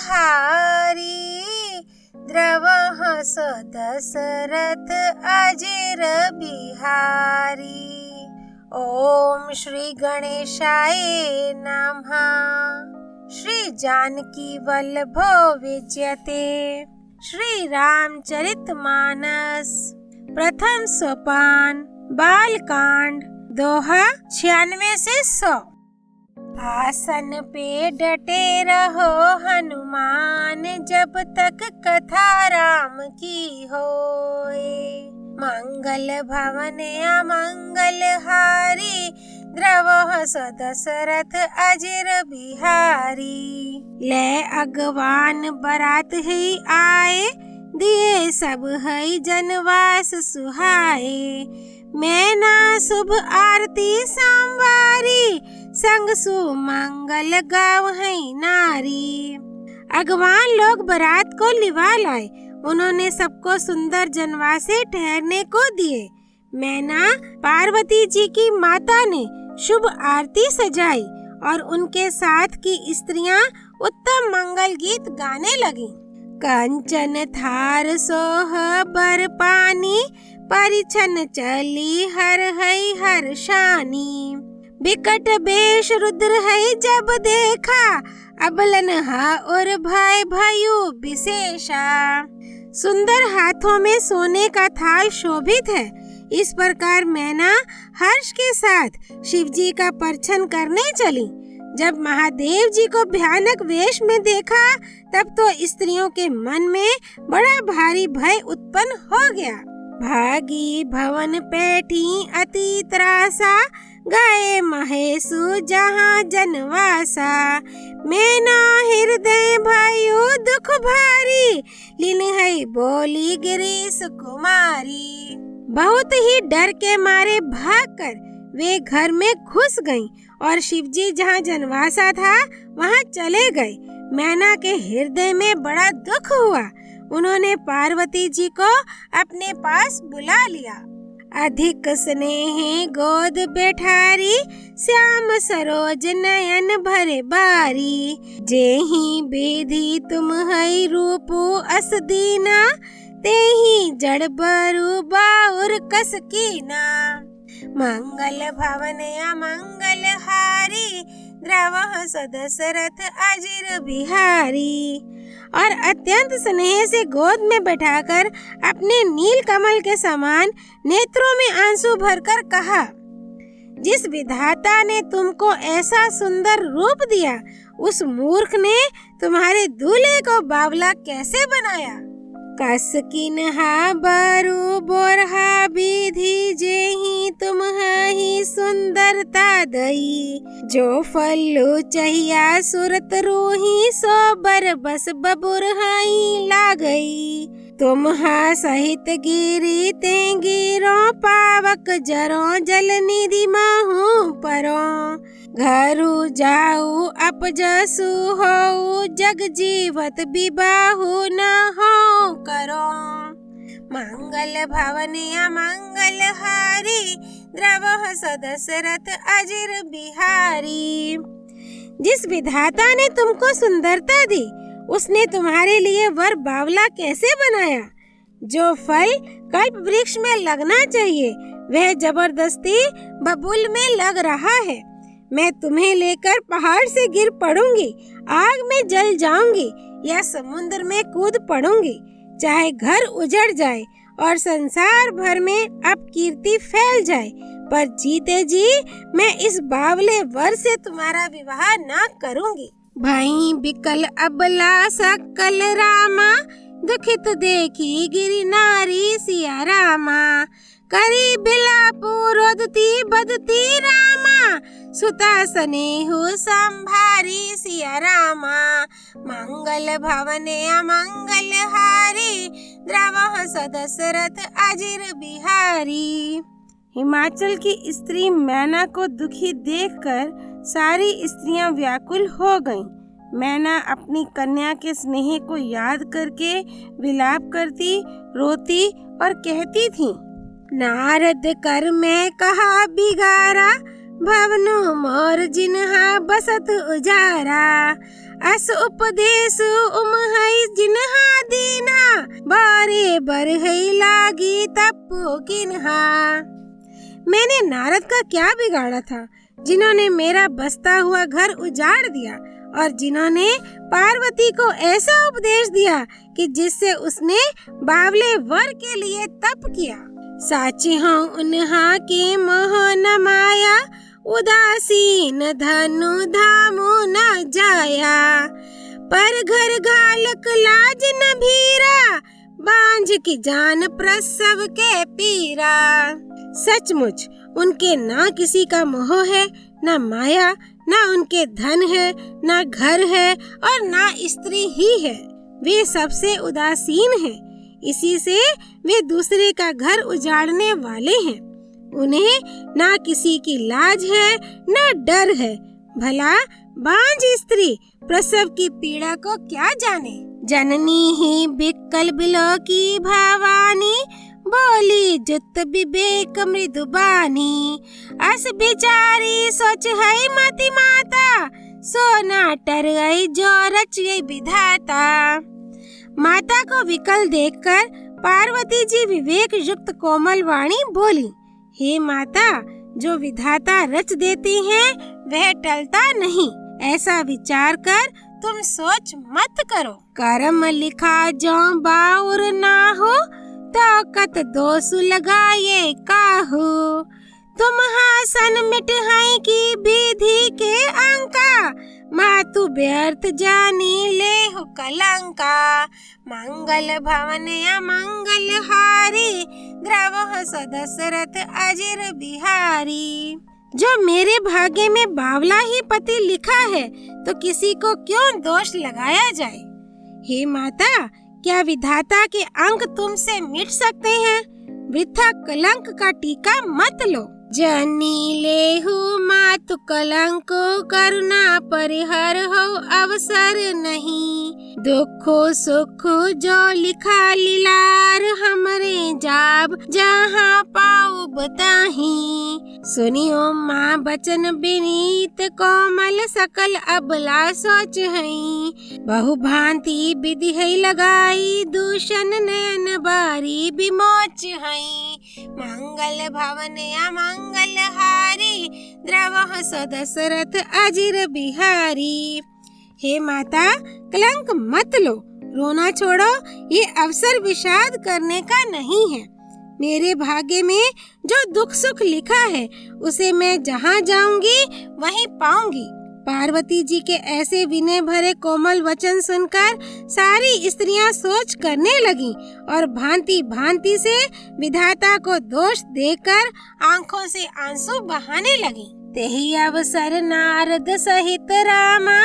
बिहारी द्रवः स दशरथ अजिर बिहारी। ओम श्री गणेशाय नमः। श्री जानकी वल्लभो विजयते। श्री रामचरितमानस प्रथम सोपान बालकांड दोहा 96 से 100। आसन पे डटे रहो हनुमान, जब तक कथा राम की होए। मंगल भवन अमंगल हारी, द्रवः स दशरथ अजिर बिहारी। ले अगवान बरात ही आए, दिए सब है जनवास सुहाए। मैना शुभ आरती संवारी, संग सुमंगल गाव है नारी। अगवान लोग बारात को लिवा लाए, उन्होंने सबको सुंदर जनवासे ठहरने को दिए। मैना पार्वती जी की माता ने शुभ आरती सजाई और उनके साथ की स्त्रियां उत्तम मंगल गीत गाने लगी। कंचन थार सोह बर पानी, परिछन चली हर है हर शानी। बिकट बेश रुद्र है जब देखा, अबलन हा और भय भयो विशेषा। सुंदर हाथों में सोने का थाल शोभित है। इस प्रकार मैना हर्ष के साथ शिवजी का परछन करने चली। जब महादेव जी को भयानक वेश में देखा, तब तो स्त्रियों के मन में बड़ा भारी भय उत्पन्न हो गया। भागी भवन पैठी अति त्रासा, गए महेशु जहाँ जनवासा। मैना हृदय भयो दुख भारी, लीन है बोली गिरीश कुमारी। बहुत ही डर के मारे भागकर वे घर में घुस गईं और शिवजी जहाँ जनवासा था वहाँ चले गए। मैना के हृदय में बड़ा दुख हुआ। उन्होंने पार्वती जी को अपने पास बुला लिया। अधिक स्नेह गोद बैठारी, श्याम सरोज नयन भरे बारी। जेहि विधि तुम है रूपो अस दीना, तेहि जड़ बरु बाउर कस कीना। मंगल भवन अमंगल हारी, द्रवः स दशरथ अजिर बिहारी। और अत्यंत स्नेह से गोद में बैठाकर अपने नील कमल के समान नेत्रों में आंसू भरकर कहा, जिस विधाता ने तुमको ऐसा सुंदर रूप दिया, उस मूर्ख ने तुम्हारे दूल्हे को बावला कैसे बनाया। कस किन्हा बरु बोरहा विधि, जेहि तुम ही सुंदरता दई। जो फल्लु चहिया सुरत रूही, सो बर बस बबुर हाई लागई। तुम हा सहित गिरी ते गिरो, पावक जरो जल निधि माहू परो। घरु जाऊ अपजसु हो, जग जीवत विबाहु न हो करो। मंगल भवन अमंगल हारी, द्रवः स दशरथ अजिर बिहारी। जिस विधाता ने तुमको सुंदरता दी, उसने तुम्हारे लिए वर बावला कैसे बनाया। जो फल कल्प वृक्ष में लगना चाहिए, वह जबरदस्ती बबूल में लग रहा है। मैं तुम्हें लेकर पहाड़ से गिर पड़ूंगी, आग में जल जाऊंगी या समुद्र में कूद पड़ूंगी। चाहे घर उजड़ जाए और संसार भर में अपकीर्ति फैल जाए, पर जीते जी मैं इस बावले वर से तुम्हारा विवाह ना करूंगी। भाई बिकल अबला सकल रामा, दुखित देखी गिरी नारी सिया रामा। करी बिलापु रोदती बदती रामा, सुता स्नेहु संभारी सिया रामा। मंगल भवन अमंगल हारी, द्रवः स दशरथ अजिर बिहारी। हिमाचल की स्त्री मैना को दुखी देखकर सारी स्त्रियां व्याकुल हो गईं। मैना अपनी कन्या के स्नेह को याद करके विलाप करती, रोती और कहती थी, नारद कर मैं कहा बिगारा, भवनो मोर जिन्हा बसत उजारा, अस उपदेश उमहई जिन्हा दीना, बारे बर है लागी तप्पो किन्हा। मैंने नारद का क्या बिगाड़ा था, जिन्होंने मेरा बसता हुआ घर उजाड़ दिया और जिन्होंने पार्वती को ऐसा उपदेश दिया कि जिससे उसने बावले वर के लिए तप किया। साची हूँ उन्हा के मोह न माया, उदासीन धनु धामु न जाया, पर घर घालक लाज न भीरा, बांझ की जान प्रसव के पीरा। सचमुच उनके ना किसी का मोह है, ना माया, ना उनके धन है, ना घर है और ना स्त्री ही है। वे सबसे उदासीन हैं, इसी से वे दूसरे का घर उजाड़ने वाले हैं। उन्हें ना किसी की लाज है, ना डर है। भला बांझ स्त्री प्रसव की पीड़ा को क्या जाने। जननी ही बिक्कल बिलो की भवानी, बोली जुत विवेक मृदुबानी, अस बिचारी सोच है मति माता, सोना टर गई जो रच गई विधाता। माता को विकल देखकर पार्वती जी विवेक युक्त कोमल वाणी बोली, हे माता, जो विधाता रच देती हैं वह टलता नहीं, ऐसा विचार कर तुम सोच मत करो। कर्म लिखा जो बाउर ना हो, तो कत दोष लगाए काहू, तुम हासन मिटहाई की विधि के अंका, मातु व्यर्थ जानी ले हो कलंका। मंगल भवन अमंगल हारी, द्रवह दशरथ अजिर बिहारी। जो मेरे भाग्य में बावला ही पति लिखा है, तो किसी को क्यों दोष लगाया जाए। हे माता, क्या विधाता के अंक तुमसे मिट सकते हैं? वृथा कलंक का टीका मत लो। जनी लेहु मातु कलंको, करुणा परिहर हो अवसर नहीं, दुखो सुखो जो लिखा लीलार, हमरे जाब जहाँ पाओ बताही। सुनियो माँ बचन विनीत, कोमल सकल अबला सोच हई, बहु भांति विधि है लगाई, दूषण नयन बारी विमोच हई। मंगल भवन अमंगल हारी, द्रवह दशरथ अजिर बिहारी। हे माता, कलंक मत लो, रोना छोड़ो, ये अवसर विषाद करने का नहीं है। मेरे भाग्य में जो दुख सुख लिखा है, उसे मैं जहाँ जाऊंगी वहीं पाऊंगी। पार्वती जी के ऐसे विनय भरे कोमल वचन सुनकर सारी स्त्रियां सोच करने लगी और भांति भांति से विधाता को दोष देकर आंखों से आंसू बहाने लगी। तेहि अवसर नारद सहित रामा,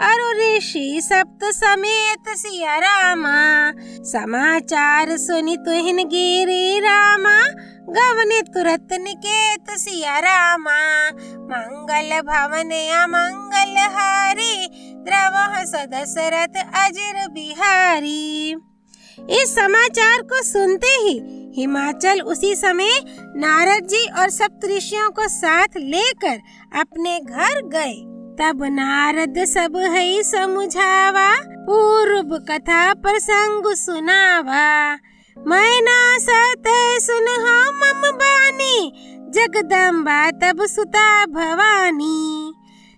अरु ऋषि सप्त समेत सिया रामा, समाचार सुनि तुहिन गिरि रामा, गवने तुरत निकेत सिया रामा। मंगल भवन अमंगल हारी, द्रवह दशरथ अजिर बिहारी। इस समाचार को सुनते ही हिमाचल उसी समय नारद जी और सप्तऋषियों को साथ लेकर अपने घर गए। तब नारद सब है समुझावा, पूर्व कथा प्रसंग सुनावा, मैना सत सुन मम बानी, जगदम्बा तब सुता भवानी।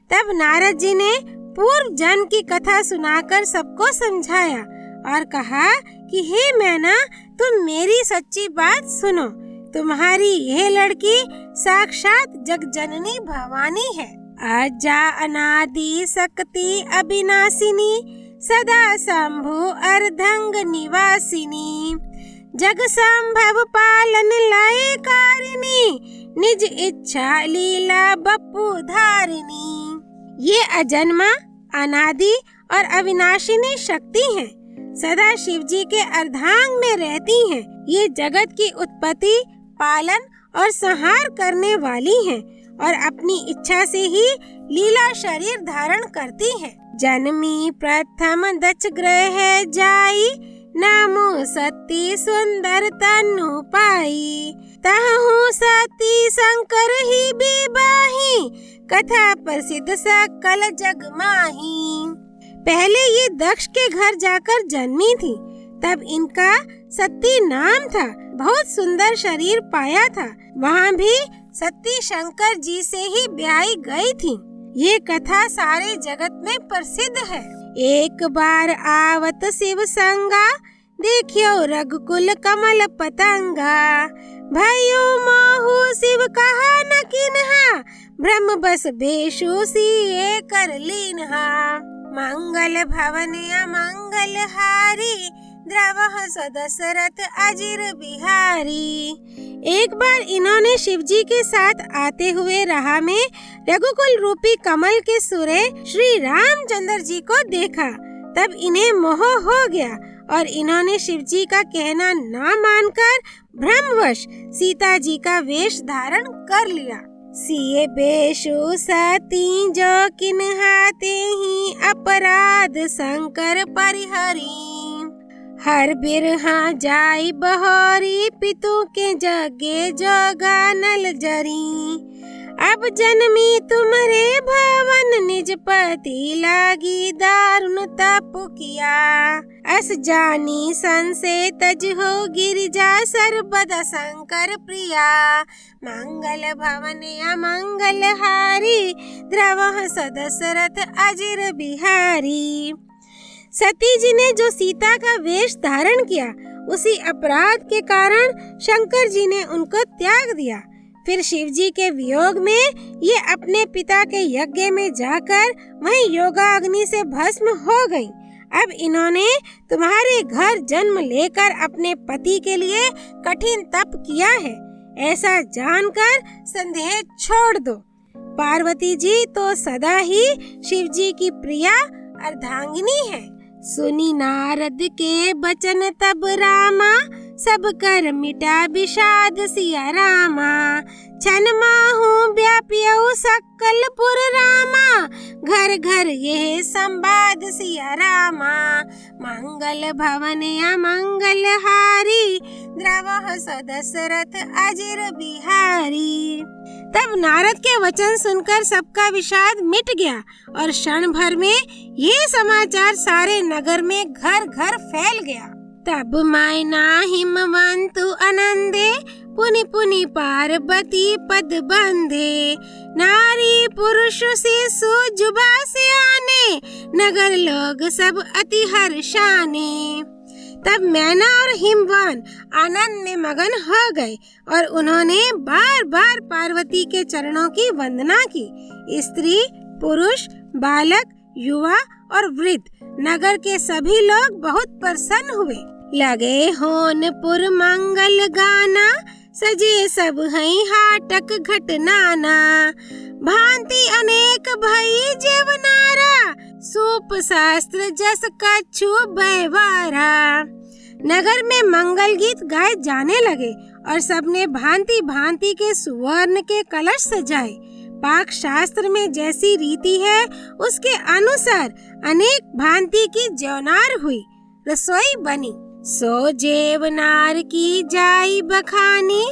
तब नारद जी ने पूर्व जन्म की कथा सुनाकर सबको समझाया और कहा कि हे मैना, तुम मेरी सच्ची बात सुनो। तुम्हारी यह लड़की साक्षात जगजननी भवानी है। आजा अनादि शक्ति अविनाशिनी, सदा शंभु अर्धंग निवासिनी, जग संभव पालन लय कारिणी, निज इच्छा लीला बप्पू धारिणी। ये अजन्मा, अनादि और अविनाशिनी शक्ति हैं, सदा शिव जी के अर्धांग में रहती हैं। ये जगत की उत्पत्ति, पालन और संहार करने वाली हैं और अपनी इच्छा से ही लीला शरीर धारण करती हैं। जन्मी प्रथम दक्ष ग्रह जाई, नामो सती सुंदर तनु पाई, तहु सती शंकर ही विवाही, कथा प्रसिद्ध सकल जग माही। पहले ये दक्ष के घर जाकर जन्मी थी, तब इनका सती नाम था। बहुत सुंदर शरीर पाया था। वहाँ भी सती शंकर जी से ही ब्याही गई थी। ये कथा सारे जगत में प्रसिद्ध है। एक बार आवत शिव संगा, देखियो रघुकुल कमल पतंगा, भयो मोहु शिव कहा न किन्हा, ब्रह्म बस बेशु सिए कर लीन्हा। मंगल भवन अमंगल हारी, द्रवह दशरथ अजिर बिहारी। एक बार इन्होंने शिवजी के साथ आते हुए राह में रघुकुल रूपी कमल के सूर्य श्री रामचंद्र जी को देखा। तब इन्हें मोह हो गया और इन्होंने शिवजी का कहना ना मानकर भ्रमवश सीता जी का वेश धारण कर लिया। सिए बेशु सती जो किन्हाते ही, अपराध शंकर परिहरी। हर बिरहा जाई बहोरी, पितु के जगे जोगा नल जरी। अब जन्मी तुमरे भवन, निज पति लागी दारुण तप किया। अस जानी संशय तज हो, गिरिजा सर्वदा शंकर प्रिया। मंगल भवन अमंगल हारी, द्रवह दशरथ अजिर बिहारी। सती जी ने जो सीता का वेश धारण किया, उसी अपराध के कारण शंकर जी ने उनको त्याग दिया। फिर शिव जी के वियोग में ये अपने पिता के यज्ञ में जाकर वहीं योगाग्नि से भस्म हो गई। अब इन्होंने तुम्हारे घर जन्म लेकर अपने पति के लिए कठिन तप किया है, ऐसा जानकर संदेह छोड़ दो। पार्वती जी तो सदा ही शिव जी की प्रिया अर्धांगिनी है। सुनी नारद के बचन तब रामा, सब कर मिटा विषाद सिया रामा। छन माहू व्याप्यौ सकल पुर रामा, घर घर ये संवाद सिया रामा। मंगल भवन अमंगल हारी, द्रवह दशरथ अजिर बिहारी। तब नारद के वचन सुनकर सबका विषाद मिट गया और क्षण भर में ये समाचार सारे नगर में घर घर फैल गया। तब मायना हिमवंतु आनंदे, पुनि पुनि पार्वती पद बंधे। नारी पुरुष शिशु जुबा से आने, नगर लोग सब अति हर्षाने। तब मैना और हिमवान आनंद में मगन हो गए और उन्होंने बार बार पार्वती के चरणों की वंदना की। स्त्री, पुरुष, बालक, युवा और वृद्ध, नगर के सभी लोग बहुत प्रसन्न हुए। लगे होनपुर मंगल गाना, सजे सब हई हाटक घटनाना। भांति अनेक भई जीवनारा, सूप शास्त्र जस कछु बैवारा। नगर में मंगल गीत गाए जाने लगे और सबने भांति भांति के सुवर्ण के कलश सजाए। पाक शास्त्र में जैसी रीति है उसके अनुसार अनेक भांति की जौनार हुई, रसोई बनी। सो जेवनार की जाई बखानी,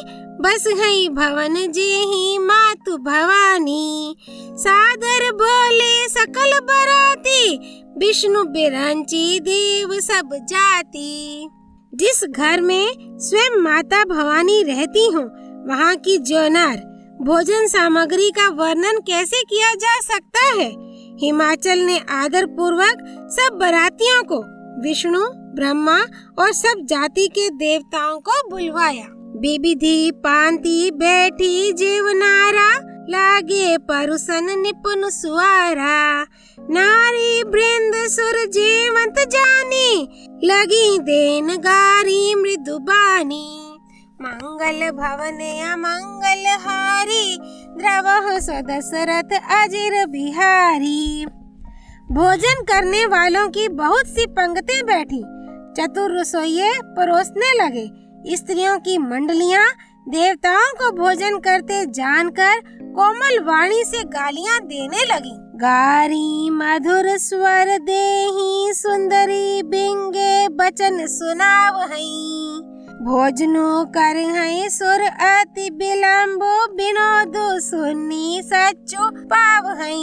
बस हई भवन जेहि मातु भवानी। सादर बोले सकल बराती, विष्णु बिरंची देव सब जाति। जिस घर में स्वयं माता भवानी रहती हो, वहाँ की जौनार भोजन सामग्री का वर्णन कैसे किया जा सकता है। हिमाचल ने आदर पूर्वक सब बरातियों को विष्णु, ब्रह्मा और सब जाति के देवताओं को बुलवाया। विविधि पांति बैठी जीवनारा, लागे परुसन निपुण सुआरा। नारी वृंद सुर जीवंत जानी, लगी देन गारी मृदुबानी। मंगल भवन अमंगल हारी, द्रवह दशरथ अजिर बिहारी। भोजन करने वालों की बहुत सी पंक्तियां बैठी। चतुर रसोइये परोसने लगे। स्त्रियों की मंडलियां देवताओं को भोजन करते जानकर कोमल वाणी से गालियां देने लगी। गारी मधुर स्वर देहि सुंदरी बिंगे बचन सुनावहीं। भोजनो करहै सुर अति विलम्बो विनोदो सुनी सच्चो पावहै।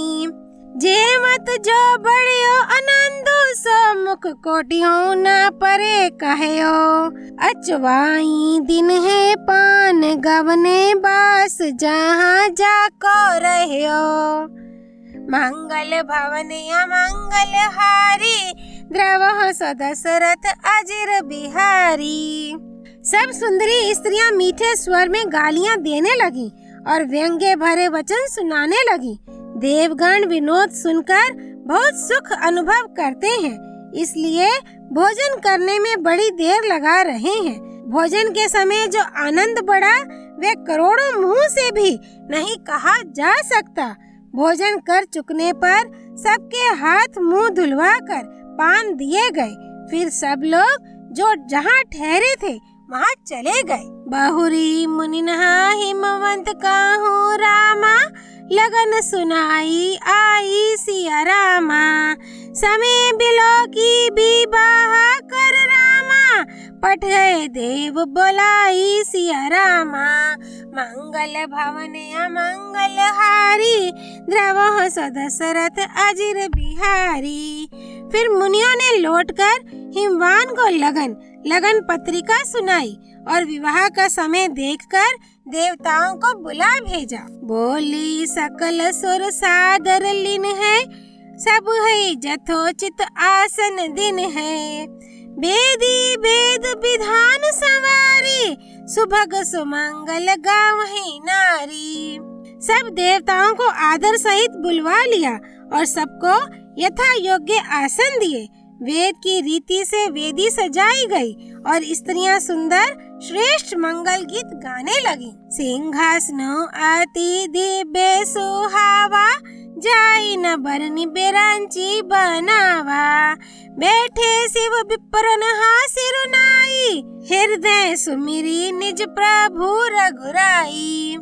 जे मत जो बड़ियो आनंदो सो मुख कोटियो न परे कहयो। अचवाई दिन है पान गवने बास जहाँ जाको रहयो। मंगल भवन अमंगल हारी द्रवः स दशरथ अजिर बिहारी। सब सुंदरी स्त्रियां मीठे स्वर में गालियां देने लगी और व्यंग्य भरे वचन सुनाने लगी। देवगण विनोद सुनकर बहुत सुख अनुभव करते हैं, इसलिए भोजन करने में बड़ी देर लगा रहे हैं। भोजन के समय जो आनंद बढ़ा वे करोड़ों मुंह से भी नहीं कहा जा सकता। भोजन कर चुकने पर सबके हाथ मुंह धुलवाकर पान दिए गए। फिर सब लोग जो जहाँ ठहरे थे वहाँ चले गए। बहुरी मुनिनहा हिमवंत काहू रामा लगन सुनाई आई सिया रामा। समय बिलो की विवाह कर रामा पट गए देव बोलाई सिया रामा। मंगल भवन अमंगल हारी द्रवः स दशरथ अजिर बिहारी। फिर मुनियों ने लौटकर हिमवान को लगन पत्रिका सुनाई और विवाह का समय देखकर देवताओं को बुला भेजा। बोली सकल सुर सादर लीन है, सब है जथोचित आसन दिन है। वेदी वेद विधान सवारी सुभग सुमंगल गावहीं नारी। सब देवताओं को आदर सहित बुलवा लिया और सबको यथा योग्य आसन दिए। वेद की रीति से वेदी सजाई गई और स्त्रियां सुंदर श्रेष्ठ मंगल गीत गाने लगी। सिंहासनो अति दिव्य सुहावा जाई न बरनी बेरांची बनावा। बैठे शिव विप्रन सिरुनाई हृदय सुमिरी निज प्रभु रघुराई।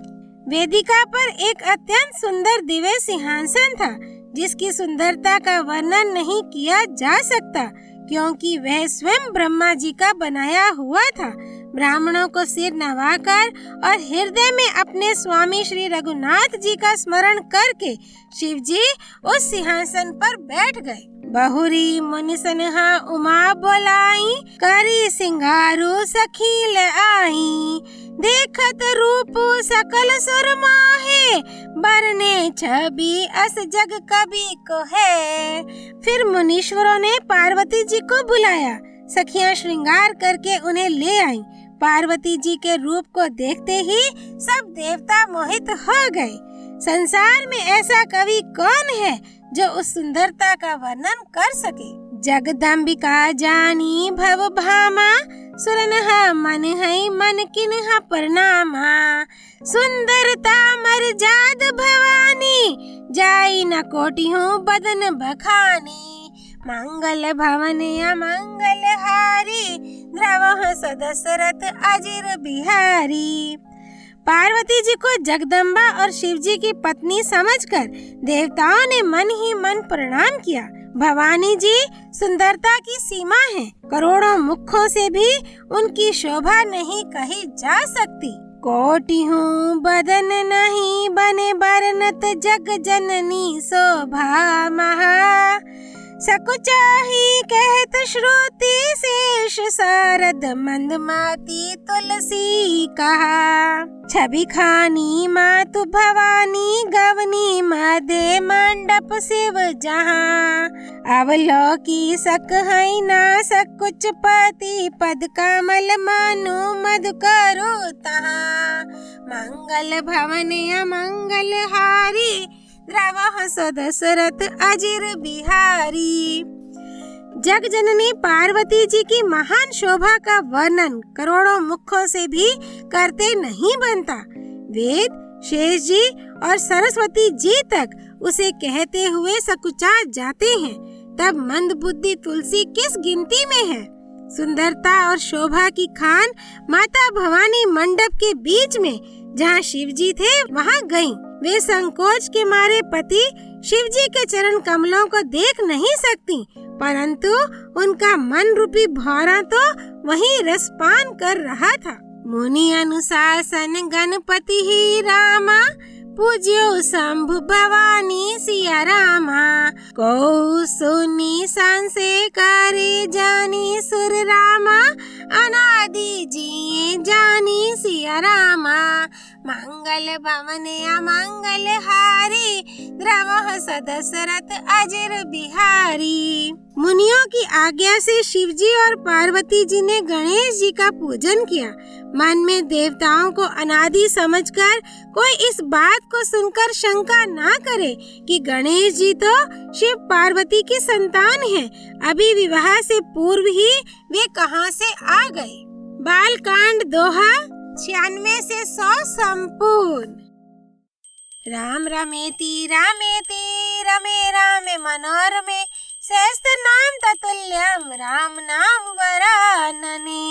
वेदिका पर एक अत्यंत सुंदर दिव्य सिंहासन था जिसकी सुंदरता का वर्णन नहीं किया जा सकता क्योंकि वह स्वयं ब्रह्मा जी का बनाया हुआ था। ब्राह्मणों को सिर नवाकर और हृदय में अपने स्वामी श्री रघुनाथ जी का स्मरण करके शिव जी उस सिंहासन पर बैठ गए। बहुरी मुनि सनहा उमा बोलाई करी सिंगारू सखील आई। देखत रूप सकल सुर मोहे बरने छवि अस जग कवि को है। फिर मुनीश्वरों ने पार्वती जी को बुलाया। सखियां श्रृंगार करके उन्हें ले आईं। पार्वती जी के रूप को देखते ही सब देवता मोहित हो गए। संसार में ऐसा कवि कौन है जो उस सुंदरता का वर्णन कर सके। जगदम्बिका जानी भव भामा सुरनहा मन है मन किन्हा प्रणामा। सुंदरता मर्याद भवानी जाई न कोटि हूँ बदन बखानी। मंगल भवन अमंगल हारी द्रवः स दशरथ अजिर बिहारी। पार्वती जी को जगदम्बा और शिव जी की पत्नी समझकर देवताओं ने मन ही मन प्रणाम किया। भवानी जी सुंदरता की सीमा है, करोड़ों मुखों से भी उनकी शोभा नहीं कही जा सकती। कोटि हूँ बदन नहीं बने बरनत जग जननी शोभा महा। सकुचाही कहत श्रुति शेष सारद मंदमाती तुलसी कहा। छवि खानी मातु भवानी गवनी मदे मंडप शिव जहाँ। अवलोकी सक है ना सकुच पति पद कमल मानु मधु करो तहाँ। मंगल भवन अमंगल हारी द्रवः स दशरथ अजिर बिहारी। जग जननी पार्वती जी की महान शोभा का वर्णन करोड़ों मुखों से भी करते नहीं बनता। वेद, शेष जी और सरस्वती जी तक उसे कहते हुए सकुचा जाते हैं, तब मंद बुद्धि तुलसी किस गिनती में है। सुंदरता और शोभा की खान माता भवानी मंडप के बीच में जहाँ शिव जी थे वहाँ गयी। वे संकोच के मारे पति शिव जी के चरण कमलों को देख नहीं सकती, परंतु उनका मन रूपी भौरा तो वहीं रसपान कर रहा था। मुनि अनुशासन गणपति ही रामा, पूज्यो शंभु भवानी सिया रामा। को सुनी संसे करे जानी सुर रामा, अनादि जिए जानी सिया रामा। मंगल भवन अमंगल हारी, द्रवः सदशरथ अजर बिहारी। मुनियों की आज्ञा से शिवजी और पार्वती जी ने गणेश जी का पूजन किया। मन में देवताओं को अनादि समझकर कोई इस बात को सुनकर शंका ना करे कि गणेश जी तो शिव पार्वती की संतान हैं। अभी विवाह से पूर्व ही वे कहां से आ गए। बालकांड दोहा 96 से 100 संपूर्ण। राम रमेति रामेति रमे रामे मनोरमे, सहस्त्र नाम ततुल्यम राम नाम वरानने।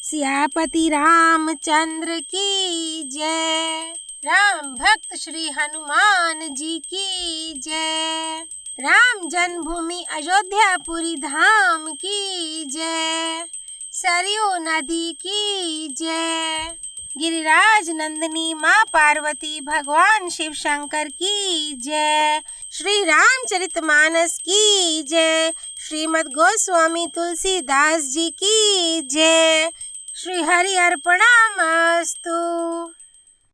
सियापति रामचंद्र की जय। राम भक्त श्री हनुमान जी की जय। राम जन्मभूमि अयोध्यापुरी धाम की जय। सरयू नदी की जय। गिरिराज नंदिनी माँ पार्वती भगवान शिव शंकर की जय। श्री रामचरितमानस की जय। श्रीमद् गोस्वामी तुलसीदास जी की जय। श्री हरि अर्पणमस्तु।